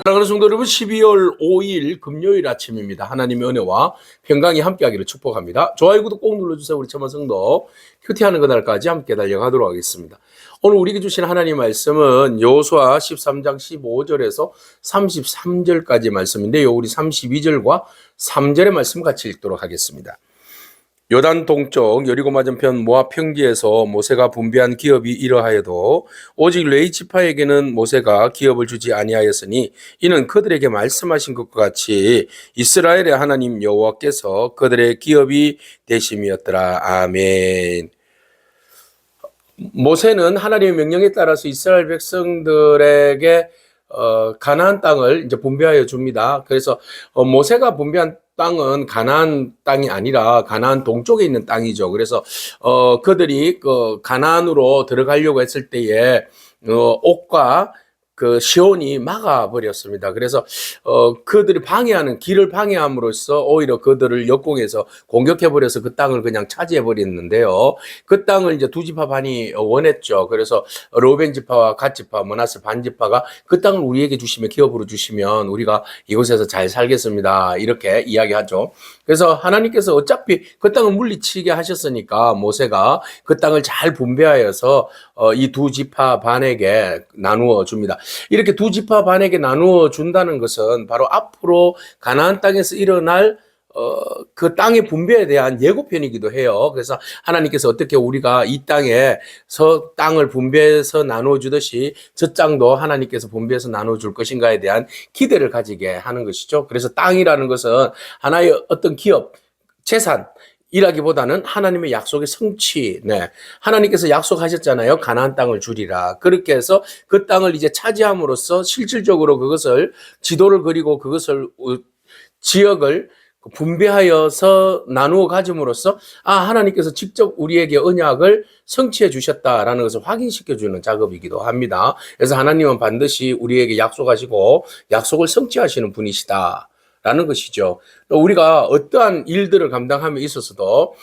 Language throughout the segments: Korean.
사랑하는 성도 여러분, 12월 5일 금요일 아침입니다. 하나님의 은혜와 평강이 함께하기를 축복합니다. 좋아요, 구독 꼭 눌러주세요. 우리 천만 성도 큐티하는 그날까지 함께 달려가도록 하겠습니다. 오늘 우리에게 주신 하나님의 말씀은 여호수아 13장 15절에서 33절까지 말씀인데요. 우리 32절과 3절의 말씀 같이 읽도록 하겠습니다. 요단 동쪽 여리고 맞은편 모압 평지에서 모세가 분배한 기업이 이러하여도 오직 레위 지파에게는 모세가 기업을 주지 아니하였으니 이는 그들에게 말씀하신 것과 같이 이스라엘의 하나님 여호와께서 그들의 기업이 되심이었더라. 아멘. 모세는 하나님의 명령에 따라서 이스라엘 백성들에게 가나안 땅을 이제 분배하여 줍니다. 그래서 모세가 분배한 땅은 가나안 땅이 아니라 가나안 동쪽에 있는 땅이죠. 그래서 그들이 그 가나안으로 들어가려고 했을 때에 옥과 그 시온이 막아버렸습니다. 그래서 그들이 방해하는 길을 방해함으로써 오히려 그들을 역공해서 공격해버려서 그 땅을 그냥 차지해버렸는데요. 그 땅을 이제 두 지파 반이 원했죠. 그래서 로벤 지파와 갓 지파, 므낫세 반 지파가 그 땅을 우리에게 주시면, 기업으로 주시면 우리가 이곳에서 잘 살겠습니다, 이렇게 이야기하죠. 그래서 하나님께서 어차피 그 땅을 물리치게 하셨으니까 모세가 그 땅을 잘 분배하여서 이 두 지파 반에게 나누어 줍니다. 이렇게 두 지파 반에게 나누어 준다는 것은 바로 앞으로 가나안 땅에서 일어날 그 땅의 분배에 대한 예고편이기도 해요. 그래서 하나님께서 어떻게 우리가 이 땅에서 땅을 분배해서 나누어 주듯이 저 땅도 하나님께서 분배해서 나누어 줄 것인가에 대한 기대를 가지게 하는 것이죠. 그래서 땅이라는 것은 하나의 어떤 기업, 재산 이라기보다는 하나님의 약속의 성취, 하나님께서 약속하셨잖아요. 가나안 땅을 주리라. 그렇게 해서 그 땅을 이제 차지함으로써 실질적으로 그것을 지도를 그리고 그것을 지역을 분배하여서 나누어 가짐으로써 하나님께서 직접 우리에게 언약을 성취해 주셨다라는 것을 확인시켜 주는 작업이기도 합니다. 그래서 하나님은 반드시 우리에게 약속하시고 약속을 성취하시는 분이시다 라는 것이죠. 우리가 어떠한 일들을 감당함에 있어서도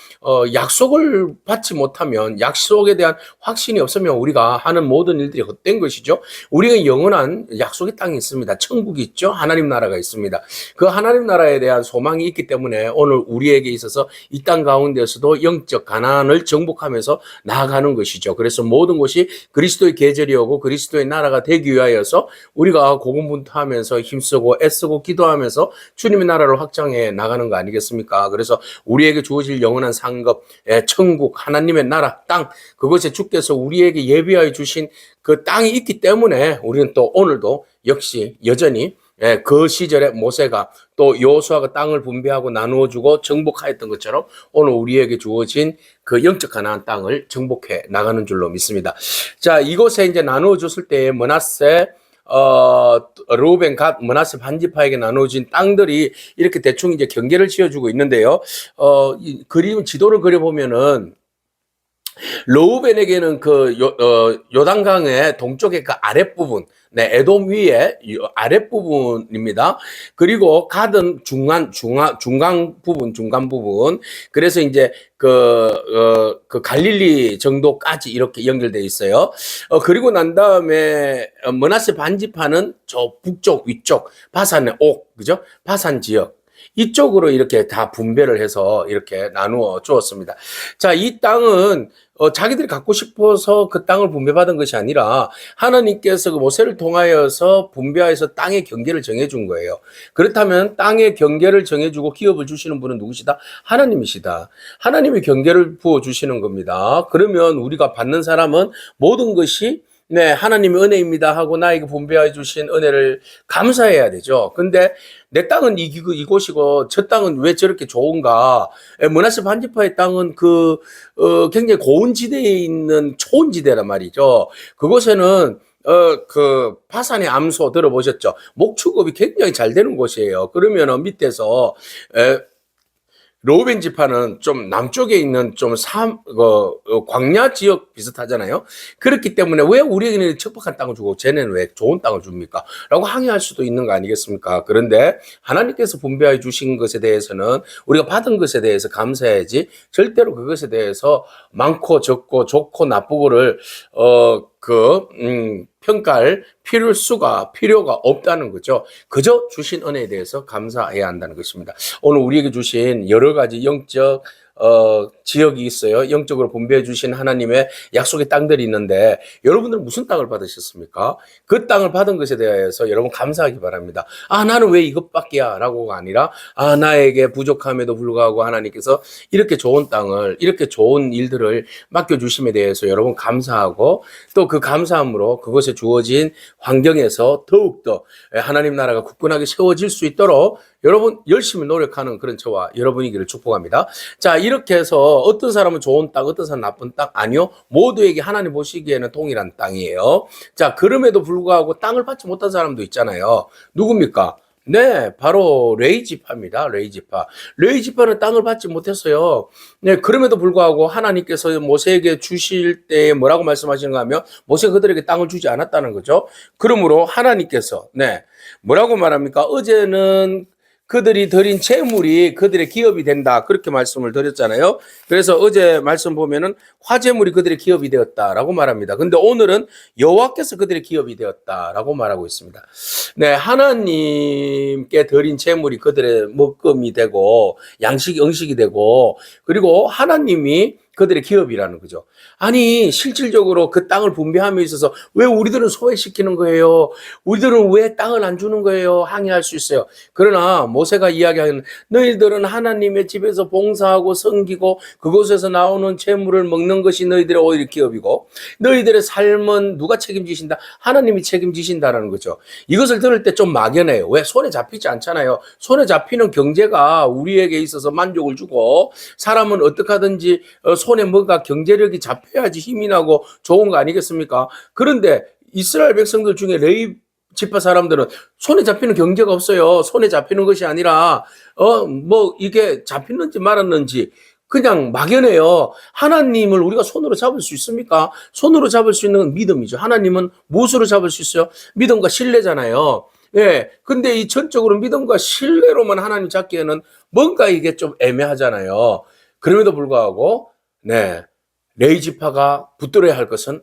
약속을 받지 못하면, 약속에 대한 확신이 없으면 우리가 하는 모든 일들이 헛된 것이죠. 우리가 영원한 약속의 땅이 있습니다. 천국이 있죠. 하나님 나라가 있습니다. 그 하나님 나라에 대한 소망이 있기 때문에 오늘 우리에게 있어서 이 땅 가운데서도 영적 가나안을 정복하면서 나아가는 것이죠. 그래서 모든 것이 그리스도의 계절이 오고 그리스도의 나라가 되기 위하여서 우리가 고군분투하면서 힘쓰고 애쓰고 기도하면서 주님의 나라를 확장해 나가는 거 아니겠습니까? 그래서 우리에게 주어질 영원한 상급, 천국, 하나님의 나라, 땅, 그것에 주께서 우리에게 예비하여 주신 그 땅이 있기 때문에 우리는 또 오늘도 역시 여전히 그 시절에 모세가 또 여호수아가 땅을 분배하고 나누어주고 정복하였던 것처럼 오늘 우리에게 주어진 그 영적 가나안 땅을 정복해 나가는 줄로 믿습니다. 자, 이곳에 이제 나누어줬을 때 므낫세, 루벤, 갓, 므낫세 반지파에게 나눠진 땅들이 이렇게 대충 이제 경계를 지어주고 있는데요. 지도를 그려보면은 로우벤에게는 요단강의 동쪽의 그 아랫부분, 에돔 위에 아랫부분입니다. 그리고 가든 중간 부분. 그래서 이제 그 갈릴리 정도까지 이렇게 연결되어 있어요. 그리고 난 다음에 므낫세 반지파는 저 북쪽, 위쪽, 바산의 그죠? 바산 지역. 이쪽으로 이렇게 다 분배를 해서 이렇게 나누어 주었습니다. 자, 이 땅은 자기들이 갖고 싶어서 그 땅을 분배받은 것이 아니라 하나님께서 그 모세를 통하여서 분배하여서 땅의 경계를 정해준 거예요. 그렇다면 땅의 경계를 정해주고 기업을 주시는 분은 누구시다? 하나님이시다. 하나님이 경계를 부어주시는 겁니다. 그러면 우리가 받는 사람은 모든 것이 하나님의 은혜입니다 하고 나에게 분배해 주신 은혜를 감사해야 되죠. 근데 내 땅은 이곳이고 저 땅은 왜 저렇게 좋은가? 므낫세 반지파의 땅은 굉장히 고온지대에 있는 초원지대란 말이죠. 그곳에는 그 파산의 암소 들어보셨죠? 목축업이 굉장히 잘 되는 곳이에요. 그러면은 밑에서 로벤 지파는 좀 남쪽에 있는 좀 광야 지역 비슷하잖아요. 그렇기 때문에 왜 우리에게는 척박한 땅을 주고 쟤네는 왜 좋은 땅을 줍니까? 라고 항의할 수도 있는 거 아니겠습니까? 그런데 하나님께서 분배해 주신 것에 대해서는 우리가 받은 것에 대해서 감사해야지 절대로 그것에 대해서 많고 적고 좋고 나쁘고를 평가할 필요가 없다는 거죠. 그저 주신 은혜에 대해서 감사해야 한다는 것입니다. 오늘 우리에게 주신 여러 가지 영적 지역이 있어요. 영적으로 분배해 주신 하나님의 약속의 땅들이 있는데 여러분들 무슨 땅을 받으셨습니까? 그 땅을 받은 것에 대해서 여러분 감사하기 바랍니다. 아, 나는 왜 이것밖이야? 라고가 아니라 아, 나에게 부족함에도 불구하고 하나님께서 이렇게 좋은 땅을, 이렇게 좋은 일들을 맡겨주심에 대해서 여러분 감사하고 또 그 감사함으로 그것에 주어진 환경에서 더욱더 하나님 나라가 굳건하게 세워질 수 있도록 여러분 열심히 노력하는 그런 저와 여러분이기를 축복합니다. 자, 이렇게 해서 어떤 사람은 좋은 땅, 어떤 사람은 나쁜 땅 아니요. 모두에게 하나님 보시기에는 동일한 땅이에요. 자, 그럼에도 불구하고 땅을 받지 못한 사람도 있잖아요. 누굽니까? 네, 바로 레이지파입니다. 레이지파. 레이지파는 땅을 받지 못했어요. 네, 그럼에도 불구하고 하나님께서 모세에게 주실 때 뭐라고 말씀하시는가 하면 모세가 그들에게 땅을 주지 않았다는 거죠. 그러므로 하나님께서 네, 뭐라고 말합니까? 어제는 그들이 드린 재물이 그들의 기업이 된다. 그렇게 말씀을 드렸잖아요. 그래서 어제 말씀 보면은 화재물이 그들의 기업이 되었다라고 말합니다. 근데 오늘은 여호와께서 그들의 기업이 되었다라고 말하고 있습니다. 네, 하나님께 드린 재물이 그들의 먹금이 되고 양식이 되고 그리고 하나님이 그들의 기업이라는 거죠. 아니, 실질적으로 그 땅을 분배함에 있어서 왜 우리들은 소외시키는 거예요? 우리들은 왜 땅을 안 주는 거예요? 항의할 수 있어요. 그러나 모세가 이야기하는 너희들은 하나님의 집에서 봉사하고 섬기고 그곳에서 나오는 재물을 먹는 것이 너희들의 오히려 기업이고 너희들의 삶은 누가 책임지신다? 하나님이 책임지신다라는 거죠. 이것을 들을 때 좀 막연해요. 왜? 손에 잡히지 않잖아요. 손에 잡히는 경제가 우리에게 있어서 만족을 주고 사람은 어떻게 하든지 손에 뭔가 경제력이 잡혀야지 힘이 나고 좋은 거 아니겠습니까? 그런데 이스라엘 백성들 중에 레위 지파 사람들은 손에 잡히는 경제가 없어요. 손에 잡히는 것이 아니라 뭐 이게 잡히는지 말았는지 그냥 막연해요. 하나님을 우리가 손으로 잡을 수 있습니까? 손으로 잡을 수 있는 건 믿음이죠. 하나님은 무엇으로 잡을 수 있어요? 믿음과 신뢰잖아요. 예. 근데 이 전적으로 믿음과 신뢰로만 하나님 잡기에는 뭔가 이게 좀 애매하잖아요. 그럼에도 불구하고 네, 레이지파가 붙들어야 할 것은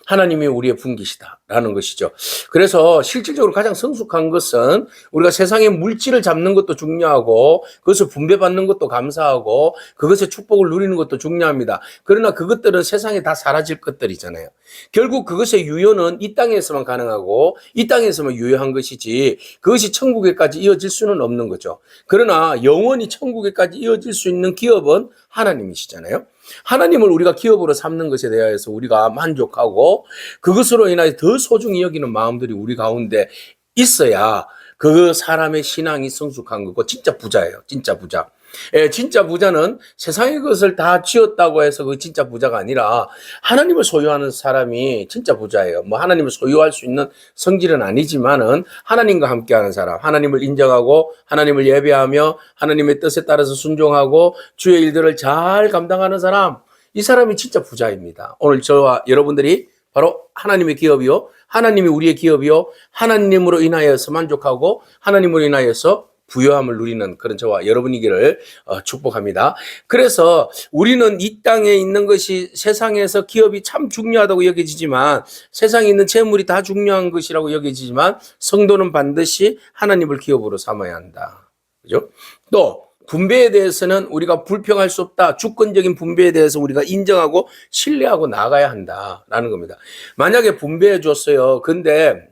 하나님이 우리의 분기시다라는 것이죠. 그래서 실질적으로 가장 성숙한 것은 우리가 세상의 물질을 잡는 것도 중요하고 그것을 분배받는 것도 감사하고 그것의 축복을 누리는 것도 중요합니다. 그러나 그것들은 세상에 다 사라질 것들이잖아요. 결국 그것의 유효는 이 땅에서만 가능하고 이 땅에서만 유효한 것이지 그것이 천국에까지 이어질 수는 없는 거죠. 그러나 영원히 천국에까지 이어질 수 있는 기업은 하나님이시잖아요. 하나님을 우리가 기업으로 삼는 것에 대해서 우리가 만족하고 그것으로 인하여 더 소중히 여기는 마음들이 우리 가운데 있어야 그 사람의 신앙이 성숙한 거고 진짜 부자예요. 진짜 부자. 예, 진짜 부자는 세상의 것을 다 쥐었다고 해서 그 진짜 부자가 아니라 하나님을 소유하는 사람이 진짜 부자예요. 뭐 하나님을 소유할 수 있는 성질은 아니지만은 하나님과 함께하는 사람, 하나님을 인정하고 하나님을 예배하며 하나님의 뜻에 따라서 순종하고 주의 일들을 잘 감당하는 사람, 이 사람이 진짜 부자입니다. 오늘 저와 여러분들이 바로 하나님의 기업이요, 하나님이 우리의 기업이요, 하나님으로 인하여서 만족하고 하나님으로 인하여서 부요함을 누리는 그런 저와 여러분이기를 축복합니다. 그래서 우리는 이 땅에 있는 것이 세상에서 기업이 참 중요하다고 여겨지지만 세상에 있는 재물이 다 중요한 것이라고 여겨지지만 성도는 반드시 하나님을 기업으로 삼아야 한다. 그죠? 또 분배에 대해서는 우리가 불평할 수 없다. 주권적인 분배에 대해서 우리가 인정하고 신뢰하고 나가야 한다라는 겁니다. 만약에 분배해 줬어요. 근데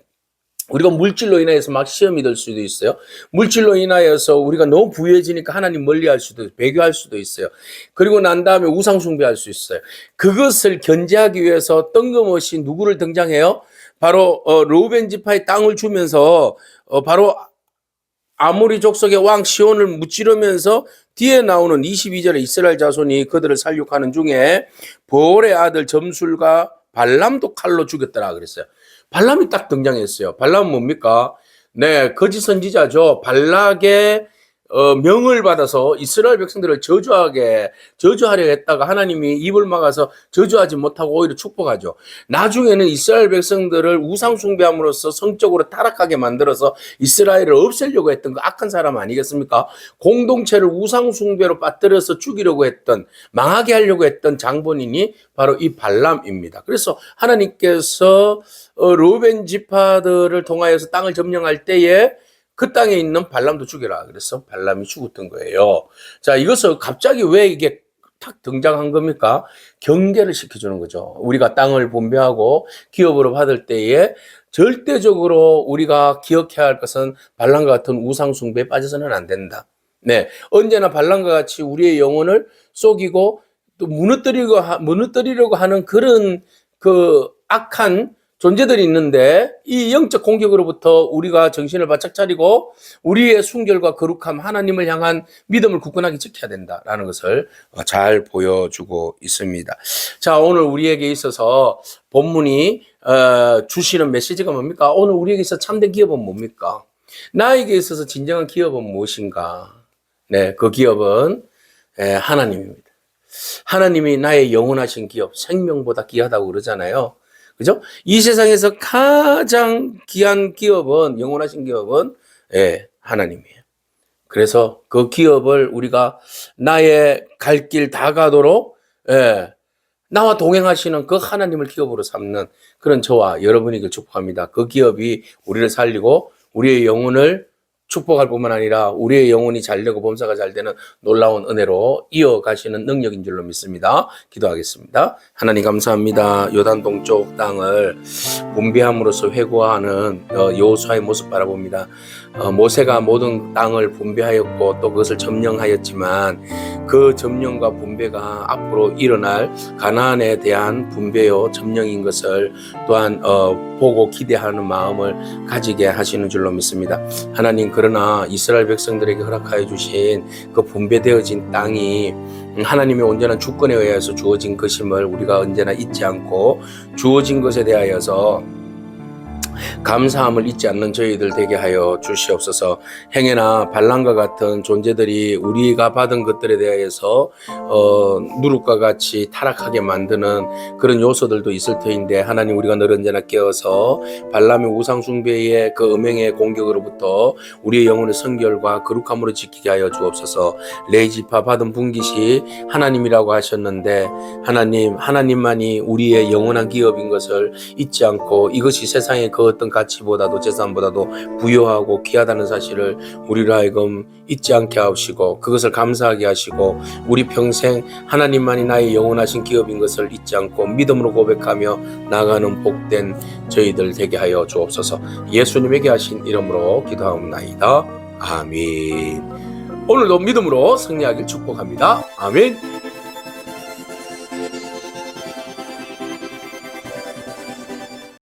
우리가 물질로 인하여서 막 시험이 될 수도 있어요. 물질로 인하여서 우리가 너무 부유해지니까 하나님 멀리할 수도 있어요. 배교할 수도 있어요. 그리고 난 다음에 우상 숭배할 수 있어요. 그것을 견제하기 위해서 뜬금없이 누구를 등장해요? 바로 르우벤 지파의 땅을 주면서 바로 아모리 족속의 왕 시온을 무찌르면서 뒤에 나오는 22절에 이스라엘 자손이 그들을 살육하는 중에 보올의 아들 점술과 발람도 칼로 죽였더라 그랬어요. 발람이 딱 등장했어요. 발람은 뭡니까? 네, 거짓 선지자죠. 발락의 명을 받아서 이스라엘 백성들을 저주하려 했다가 하나님이 입을 막아서 저주하지 못하고 오히려 축복하죠. 나중에는 이스라엘 백성들을 우상 숭배함으로써 성적으로 타락하게 만들어서 이스라엘을 없애려고 했던 그 악한 사람 아니겠습니까? 공동체를 우상 숭배로 빠뜨려서 죽이려고 했던, 망하게 하려고 했던 장본인이 바로 이 발람입니다. 그래서 하나님께서 르우벤 지파들을 통하여서 땅을 점령할 때에 그 땅에 있는 발람도 죽여라. 그래서 발람이 죽었던 거예요. 자, 이것을 갑자기 왜 이게 탁 등장한 겁니까? 경계를 시켜주는 거죠. 우리가 땅을 분배하고 기업으로 받을 때에 절대적으로 우리가 기억해야 할 것은 발람과 같은 우상숭배에 빠져서는 안 된다. 네, 언제나 발람과 같이 우리의 영혼을 속이고 또 무너뜨리려고 하는 그런 그 악한 존재들이 있는데 이 영적 공격으로부터 우리가 정신을 바짝 차리고 우리의 순결과 거룩함, 하나님을 향한 믿음을 굳건하게 지켜야 된다라는 것을 잘 보여주고 있습니다. 자, 오늘 우리에게 있어서 본문이 주시는 메시지가 뭡니까? 오늘 우리에게 있어서 참된 기업은 뭡니까? 나에게 있어서 진정한 기업은 무엇인가? 네, 그 기업은 하나님입니다. 하나님이 나의 영원하신 기업, 생명보다 귀하다고 그러잖아요. 그죠? 이 세상에서 가장 귀한 기업은, 영원하신 기업은, 하나님이에요. 그래서 그 기업을 우리가 나의 갈 길 다 가도록, 나와 동행하시는 그 하나님을 기업으로 삼는 그런 저와 여러분에게 축복합니다. 그 기업이 우리를 살리고 우리의 영혼을 축복할 뿐만 아니라 우리의 영혼이 잘되고 범사가 잘되는 놀라운 은혜로 이어가시는 능력인 줄로 믿습니다. 기도하겠습니다. 하나님 감사합니다. 요단 동쪽 땅을 분배함으로써 회고하는 여호수아의 모습 바라봅니다. 모세가 모든 땅을 분배하였고 또 그것을 점령하였지만 그 점령과 분배가 앞으로 일어날 가나안에 대한 분배요 점령인 것을 또한 보고 기대하는 마음을 가지게 하시는 줄로 믿습니다. 하나님, 그러나 이스라엘 백성들에게 허락하여 주신 그 분배되어진 땅이 하나님의 온전한 주권에 의해서 주어진 것임을 우리가 언제나 잊지 않고 주어진 것에 대하여서 감사함을 잊지 않는 저희들 되게 하여 주시옵소서. 행여나 발람과 같은 존재들이 우리가 받은 것들에 대해서 누룩과 같이 타락하게 만드는 그런 요소들도 있을 터인데, 하나님, 우리가 늘 언제나 깨어서 발람의 우상숭배의 그 음행의 공격으로부터 우리의 영혼의 성결과 거룩함으로 지키게 하여 주옵소서. 레위지파 받은 분깃이 하나님이라고 하셨는데 하나님만이 우리의 영원한 기업인 것을 잊지 않고 이것이 세상의 그 어떤 가치보다도 재산보다도 부유하고 귀하다는 사실을 우리로 하여금 잊지 않게 하시고 그것을 감사하게 하시고 우리 평생 하나님만이 나의 영원하신 기업인 것을 잊지 않고 믿음으로 고백하며 나가는 복된 저희들 되게 하여 주옵소서. 예수님에게 하신 이름으로 기도하옵나이다. 아멘. 오늘도 믿음으로 승리하길 축복합니다. 아멘.